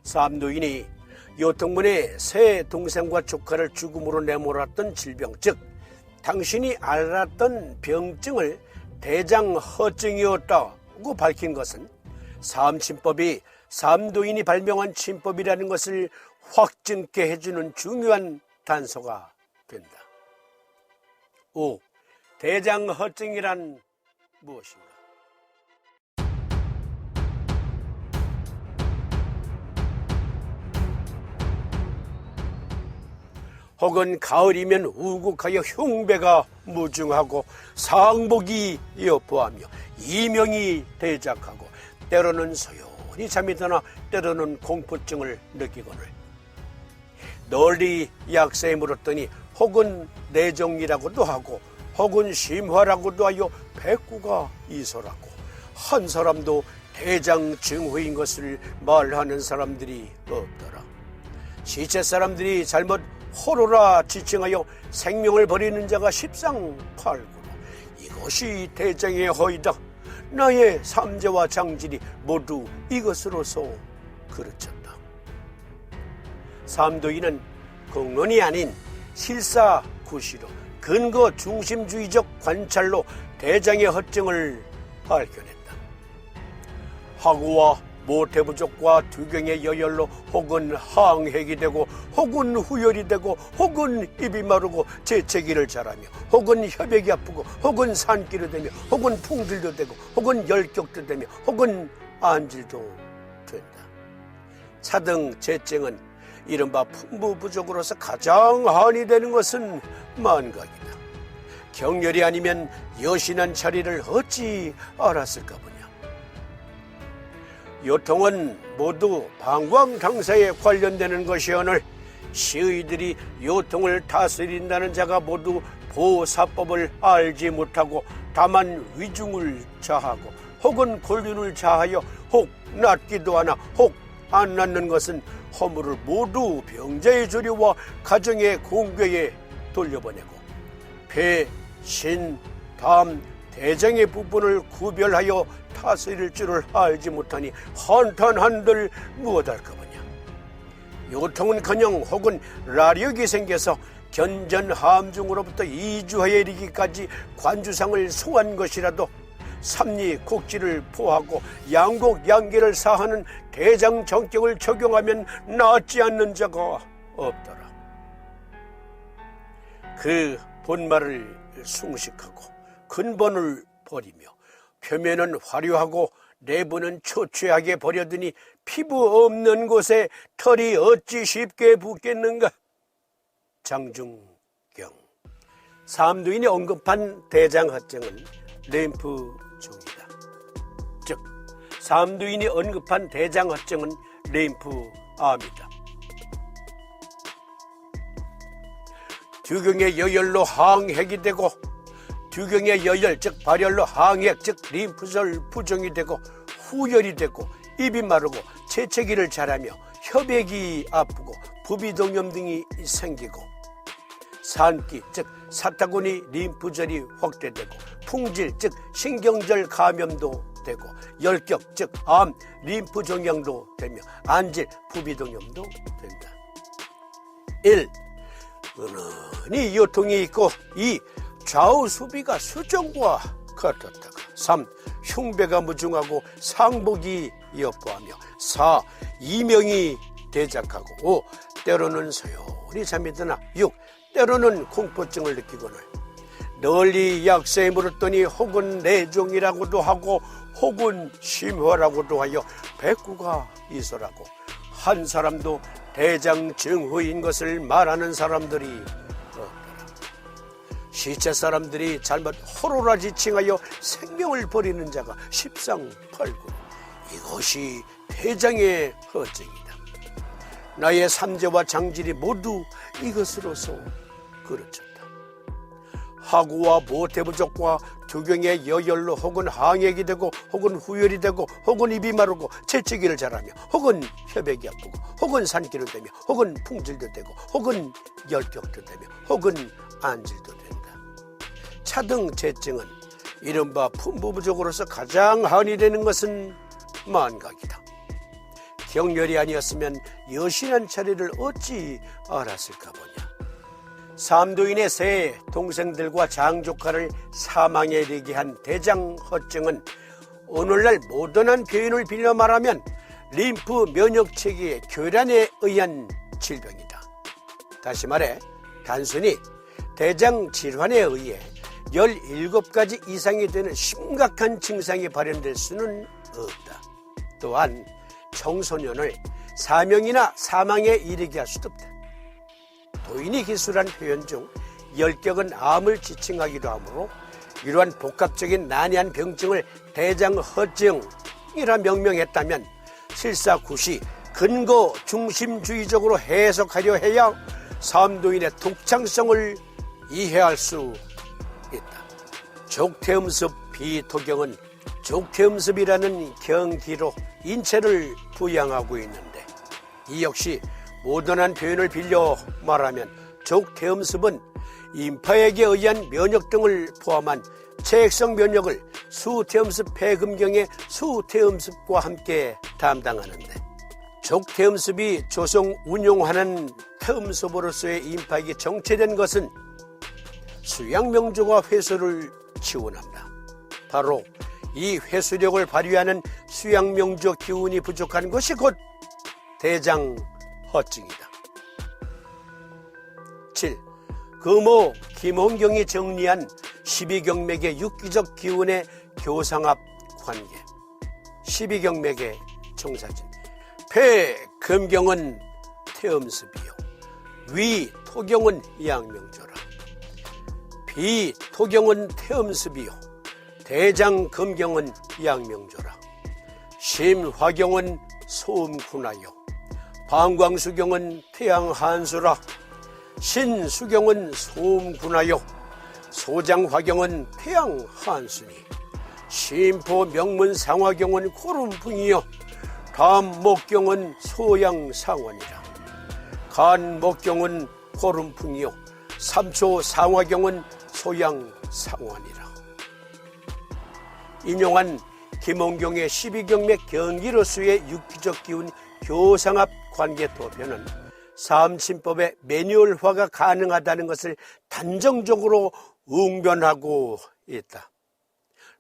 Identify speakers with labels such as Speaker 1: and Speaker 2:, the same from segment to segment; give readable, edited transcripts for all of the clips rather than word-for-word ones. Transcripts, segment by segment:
Speaker 1: 삼노인이 요통문에 새 동생과 조카를 죽음으로 내몰았던 질병, 즉 당신이 앓았던 병증을 대장허증이었다고 밝힌 것은 삼침법이 삼도인이 발명한 침법이라는 것을 확증케 해주는 중요한 단서가 된다. 5. 대장허증이란 무엇인가? 혹은 가을이면 우국하여 흉배가 무중하고 상복이 여포하며 이명이 대작하고 때로는 소연히 잠이 드나 때로는 공포증을 느끼거늘 널리 약사에 물었더니 혹은 내종이라고도 하고 혹은 심화라고도 하여 백구가 이소라고 한 사람도 대장증후인 것을 말하는 사람들이 없더라. 시체 사람들이 잘못 호로라 지칭하여 생명을 버리는 자가 십상팔구로 이것이 대장의 허이다. 나의 삼재와 장질이 모두 이것으로서 그르쳤다. 삼도인은 공론이 아닌 실사구시로 근거 중심주의적 관찰로 대장의 허증을 밝혀냈다. 하구와 모태부족과 두경의 여열로 혹은 항핵이 되고 혹은 후열이 되고 혹은 입이 마르고 재채기를 잘하며 혹은 혈액이 아프고 혹은 산기로 되며 혹은 풍질도 되고 혹은 열격도 되며 혹은 안질도 된다. 차등 재증은 이른바 풍부부족으로서 가장 한이 되는 것은 만각이다. 경렬이 아니면 여신한 자리를 어찌 알았을까 보냐. 요통은 모두 방광당사에 관련되는 것이오늘 시의들이 요통을 다스린다는 자가 모두 보사법을 알지 못하고 다만 위중을 자하고 혹은 권륜을 자하여 혹 낫기도 하나 혹 안 낫는 것은 허물을 모두 병자의 조류와 가정의 공궤에 돌려보내고 폐, 신, 담, 대장의 부분을 구별하여 다스릴 줄을 알지 못하니 한탄한들 무엇할까 보냐. 요통은커녕 혹은 라력이 생겨서 견전함중으로부터 이주하에 이르기까지 관주상을 송한 것이라도 삼리곡지를 포하고 양곡양계를 사하는 대장 정격을 적용하면 낫지 않는 자가 없더라. 그 본말을 숭식하고 근본을 버리며 표면은 화려하고 내부는 초췌하게 버려두니 피부 없는 곳에 털이 어찌 쉽게 붙겠는가. 장중경. 삼두인이 언급한 대장허증은 림프종이다. 즉 삼두인이 언급한 대장허증은 림프암이다. 두경의 여열로 항핵이 되고 두경의 여열 즉 발열로 항핵 즉 림프절 부종이 되고 후열이 되고 입이 마르고 재채기를 잘하며 혈액이 아프고 부비동염 등이 생기고 산기 즉 사타구니 림프절이 확대되고 풍질 즉 신경절 감염도 되고 열격 즉 암 림프 종양도 되며 안질 부비동염도 된다. 1. 은은히 요통이 있고 2. 좌우 수비가 수정과 같았다가 3. 흉배가 무중하고 상복이 여포하며 4. 이명이 대작하고 5. 때로는 소연히 잠이 드나 6. 때로는 공포증을 느끼거늘 널리 약사에 물었더니 혹은 내종이라고도 하고 혹은 심화라고도 하여 백구가 이소라고 한 사람도 대장증후인 것을 말하는 사람들이 없더라. 시체 사람들이 잘못 호로라 지칭하여 생명을 버리는 자가 십상팔구 이것이 대장의 허증이다. 나의 삼재와 장질이 모두 이것으로서 그르쳤다. 하구와 모태부족과 두경의 여열로 혹은 항핵이 되고 혹은 후열이 되고 혹은 입이 마르고 재채기를 잘하며 혹은 혈액이 아프고 혹은 산기를 되며 혹은 풍질도 되고 혹은 열격도 되며 혹은 안질도 된다. 차등 재증은 이른바 품부부족으로서 가장 한이 되는 것은 만각이다. 경렬이 아니었으면 여신한 자리를 어찌 알았을까 보냐. 삼도인의 세 동생들과 장조카를 사망에 이르게 한 대장 허증은 오늘날 모던한 표현을 빌려 말하면 림프 면역체계의 교란에 의한 질병이다. 다시 말해 단순히 대장 질환에 의해 17가지 이상이 되는 심각한 증상이 발현될 수는 없다. 또한 청소년을 사명이나 사망에 이르게 할 수도 없다. 도인이 기술한 표현 중 10격은 암을 지칭하기도 하므로 이러한 복합적인 난이한 병증을 대장허증이라 명명했다면 실사굿이 근거 중심주의적으로 해석하려 해야 삼도인의 독창성을 이해할 수 있다. 족태음습 비토경은 족태음습이라는 경기로 인체를 부양하고 있는데 이 역시 모던한 표현을 빌려 말하면 족태음습은 인파에게 의한 면역 등을 포함한 체액성 면역을 수태음습 폐금경의 수태음습과 함께 담당하는데 족태음습이 조성 운용하는 태음습으로서의 인파에게 정체된 것은 수양명조가 회수를 지원한다. 바로 이 회수력을 발휘하는 수양명조 기운이 부족한 것이 곧 대장허증이다. 7. 금호 김홍경이 정리한 12경맥의 육기적 기운의 교상합 관계. 12경맥의 정사진. 폐 금경은 태음습이요 위 토경은 양명조라. 비 토경은 태음습이요 대장 금경은 양명조라. 심화경은 소음군하요 방광수경은 태양한수라. 신수경은 소음군하요 소장화경은 태양한수니. 심포명문상화경은 고름풍이요 담목경은 소양상원이라. 간목경은 고름풍이요 삼초상화경은 소양상원이라. 인용한 김홍경의 12경맥 경기로서의 육기적 기운 교상합 관계 도표는 삼침법의 매뉴얼화가 가능하다는 것을 단정적으로 웅변하고 있다.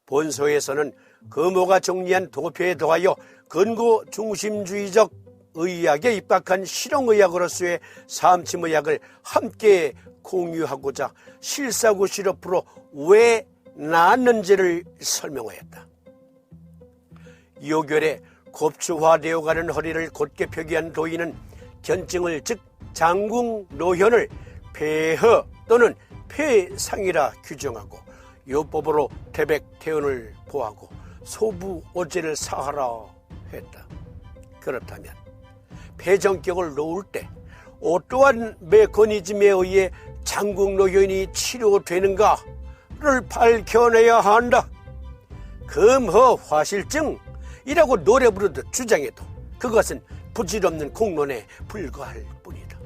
Speaker 1: 본소에서는 금호가 정리한 도표에 더하여 근거 중심주의적 의학에 입각한 실용의학으로서의 삼침의학을 함께 공유하고자 실사구 시럽으로 왜 나았는지를 설명하였다. 요결에 곱추화되어가는 허리를 곧게 표기한 도인은 견증을 즉 장궁 노현을 폐허 또는 폐상이라 규정하고 요법으로 태백태연을 보하고 소부오제를 사하라 했다. 그렇다면 폐정격을 놓을 때 어떠한 메커니즘에 의해 장궁 노현이 치료되는가를 밝혀내야 한다. 금허화실증이라고 노래 부르듯 주장해도 그것은 부질없는 공론에 불과할 뿐이다.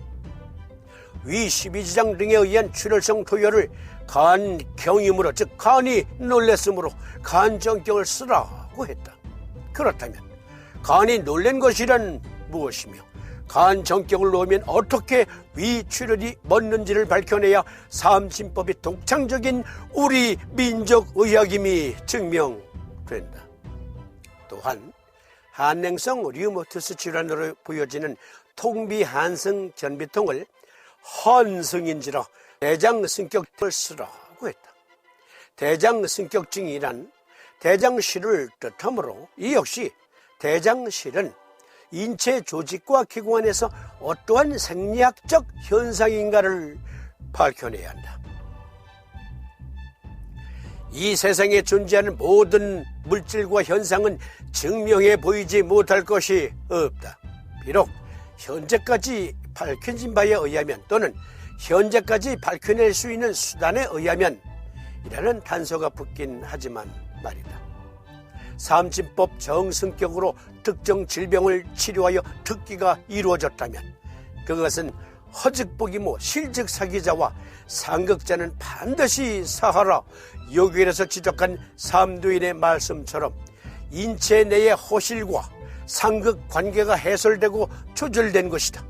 Speaker 1: 위 12지장 등에 의한 출혈성 토혈을 간경임으로 즉 간이 놀랬으므로 간정격을 쓰라고 했다. 그렇다면 간이 놀란 것이란 무엇이며 간정격을 놓으면 어떻게 위출혈이 멎는지를 밝혀내야 삼침법이 독창적인 우리 민족의학임이 증명된다. 또한 한냉성 류머티스 질환으로 보여지는 통비한성 견비통을 헌성인지라 대장승격을 쓰라고 했다. 대장승격증이란 대장실을 뜻하므로 이 역시 대장실은 인체 조직과 기관에서 어떠한 생리학적 현상인가를 밝혀내야 한다. 이 세상에 존재하는 모든 물질과 현상은 증명해 보이지 못할 것이 없다. 비록 현재까지 밝혀진 바에 의하면 또는 현재까지 밝혀낼 수 있는 수단에 의하면 이라는 단서가 붙긴 하지만 말이다. 삼침법 정승격으로 특정 질병을 치료하여 특기가 이루어졌다면 그것은 허즉복이모 실즉사기자와 상극자는 반드시 사하라 요결에서 지적한 삼도인의 말씀처럼 인체 내의 허실과 상극 관계가 해설되고 조절된 것이다.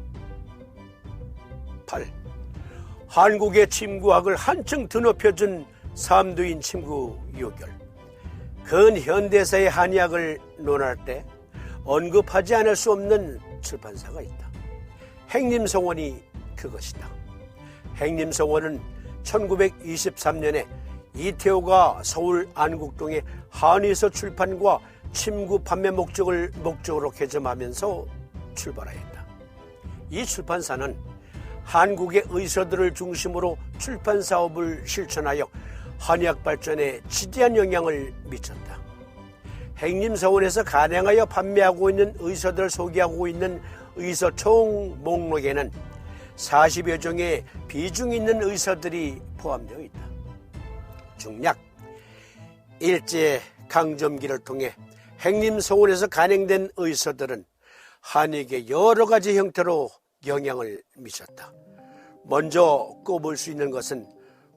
Speaker 1: 8. 한국의 침구학을 한층 드높여준 삼두인 침구 요결. 근현대사의 한의학을 논할 때 언급하지 않을 수 없는 출판사가 있다. 행림성원이 그것이다. 행림성원은 1923년에 이태호가 서울 안국동의 한의서 출판과 침구 판매 목적으로 개점하면서 출발하였다. 이 출판사는 한국의 의사들을 중심으로 출판 사업을 실천하여 한의학 발전에 지대한 영향을 미쳤다. 행림서원에서 간행하여 판매하고 있는 의사들을 소개하고 있는 의사 총 목록에는 40여 종의 비중 있는 의사들이 포함되어 있다. 중략, 일제 강점기를 통해 행림서원에서 간행된 의사들은 한의학의 여러 가지 형태로 영향을 미쳤다. 먼저 꼽을 수 있는 것은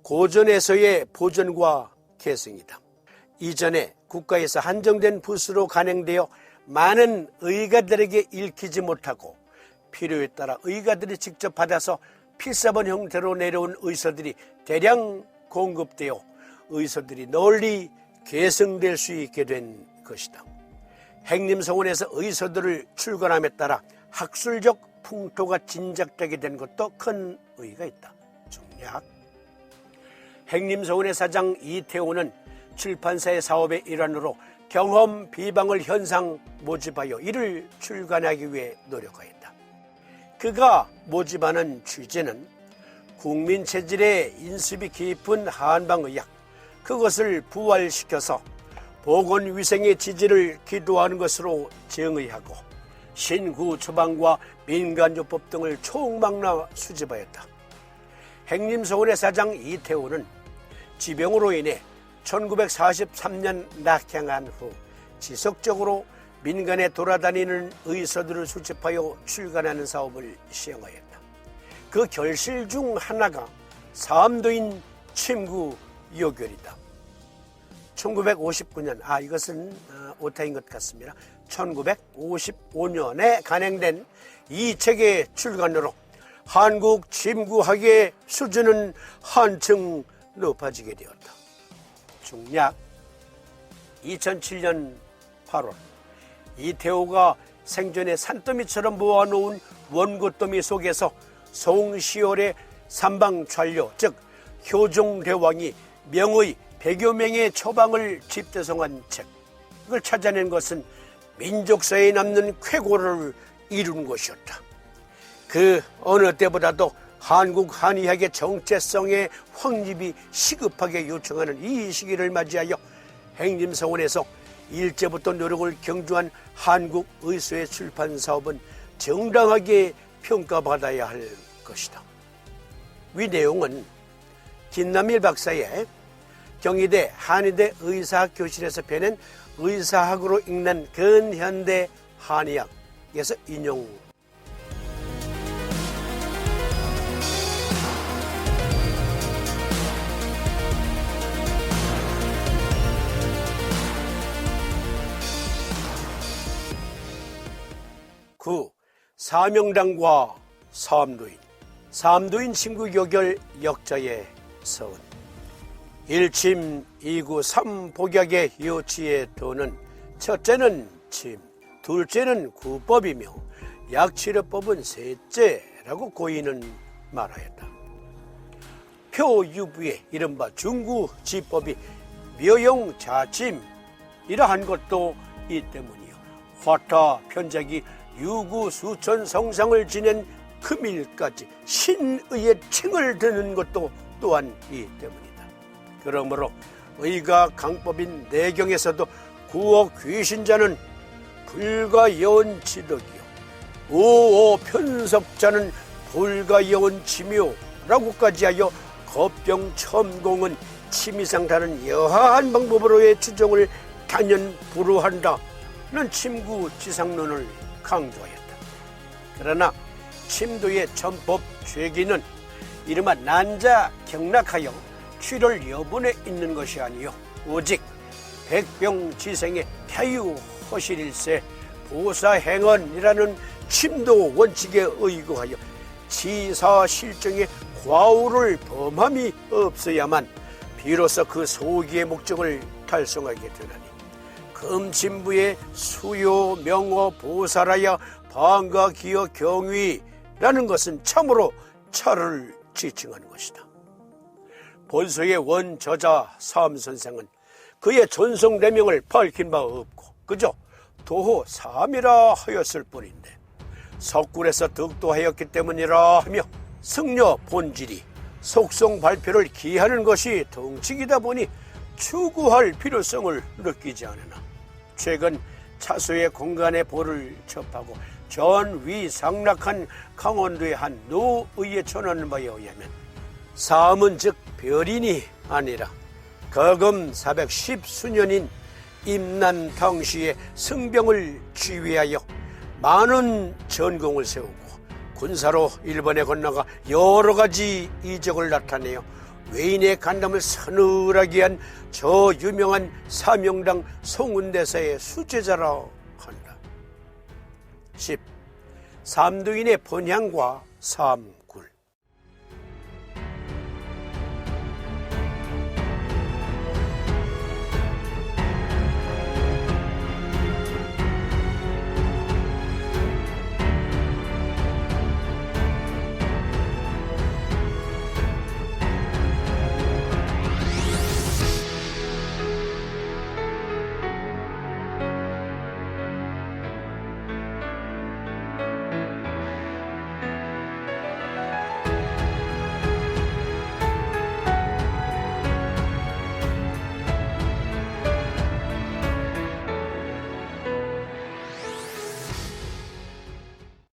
Speaker 1: 고전에서의 보존과 개성이다. 이전에 국가에서 한정된 부수로 간행되어 많은 의가들에게 읽히지 못하고 필요에 따라 의가들이 직접 받아서 필사본 형태로 내려온 의서들이 대량 공급되어 의서들이 널리 계승될 수 있게 된 것이다. 행림서원에서 의서들을 출간함에 따라 학술적 풍토가 진작되게 된 것도 큰 의의가 있다. 중략. 행림서원의 사장 이태호는 출판사의 사업의 일환으로 경험 비방을 현상 모집하여 이를 출간하기 위해 노력하였다. 그가 모집하는 취지는 국민 체질의 인습이 깊은 한방의학, 그것을 부활시켜서 보건위생의 지지를 기도하는 것으로 정의하고 신구 처방과 민간요법 등을 총망라 수집하였다. 행림서원의 사장 이태호는 지병으로 인해 1943년 낙향한 후 지속적으로 민간에 돌아다니는 의사들을 수집하여 출간하는 사업을 시행하였다. 그 결실 중 하나가 삼두인 침구 요결이다. 1959년, 이것은 오타인 것 같습니다. 1955년에 간행된 이 책의 출간으로 한국 침구학의 수준은 한층 높아지게 되었다. 중략. 2007년 8월 이태호가 생전에 산더미처럼 모아놓은 원고더미 속에서 송시열의 삼방传료, 즉 효종대왕이 명의 100여 명의 처방을 집대성한 책, 이걸 찾아낸 것은 민족사에 남는 쾌거를 이룬 것이었다. 그 어느 때보다도 한국 한의학의 정체성의 확립이 시급하게 요청하는 이 시기를 맞이하여 행림서원에서 일제부터 노력을 경주한 한국 의소의 출판 사업은 정당하게 평가받아야 할 것이다. 위 내용은 김남일 박사의 경희대 한의대 의사학 교실에서 펴낸 의사학으로 읽는 근현대 한의학에서 인용. 사명당과 삼두인 침구 요결 역자의 서은. 일침, 이구, 삼복약의 요치의 도는 첫째는 침, 둘째는 구법이며 약치료법은 셋째라고 고인은 말하였다. 표유부의 이른바 중구지법이 묘용자침이라 한 것도 이 때문이요. 화타 편작이 유구 수천 성상을 지낸 금일까지 신의의 칭을 드는 것도 또한 이 때문이다. 그러므로 의가 강법인 내경에서도 구어 귀신자는 불가여원 지덕이요 오오 편석자는 불가여원 치묘라고까지 하여 겁병 첨공은 침이상 다른 여하한 방법으로의 추정을 단연 불허한다는 침구지상론을 강조하였다. 그러나 침도의 전법 죄기는 이른바 난자 경락하여 출혈 여분에 있는 것이 아니요 오직 백병지생의 폐유 허실일세 보사행언이라는 침도 원칙에 의거하여 치사실정의 과오를 범함이 없어야만 비로소 그 소기의 목적을 달성하게 되나니 금친부의 수요 명어 보살하여 방가 기여 경위라는 것은 참으로 차를 지칭하는 것이다. 본서의 원저자 사암선생은 그의 존성대명을 밝힌 바 없고 그저 도호 사암이라 하였을 뿐인데 석굴에서 득도하였기 때문이라 하며 승려 본질이 속성 발표를 기하는 것이 덩치이다 보니 추구할 필요성을 느끼지 않으나 최근 차소의 공간의 보를 접하고 전위상락한 강원도의 한 노의에 전하는 바에 의하면 사암은 즉 별인이 아니라 거금 410수년인 임난 당시에 승병을 지휘하여 많은 전공을 세우고 군사로 일본에 건너가 여러 가지 이적을 나타내어 외인의 간담을 서늘하게 한 저 유명한 사명당 송은대사의 수제자라 한다. 10. 삼두인의 번향과 삶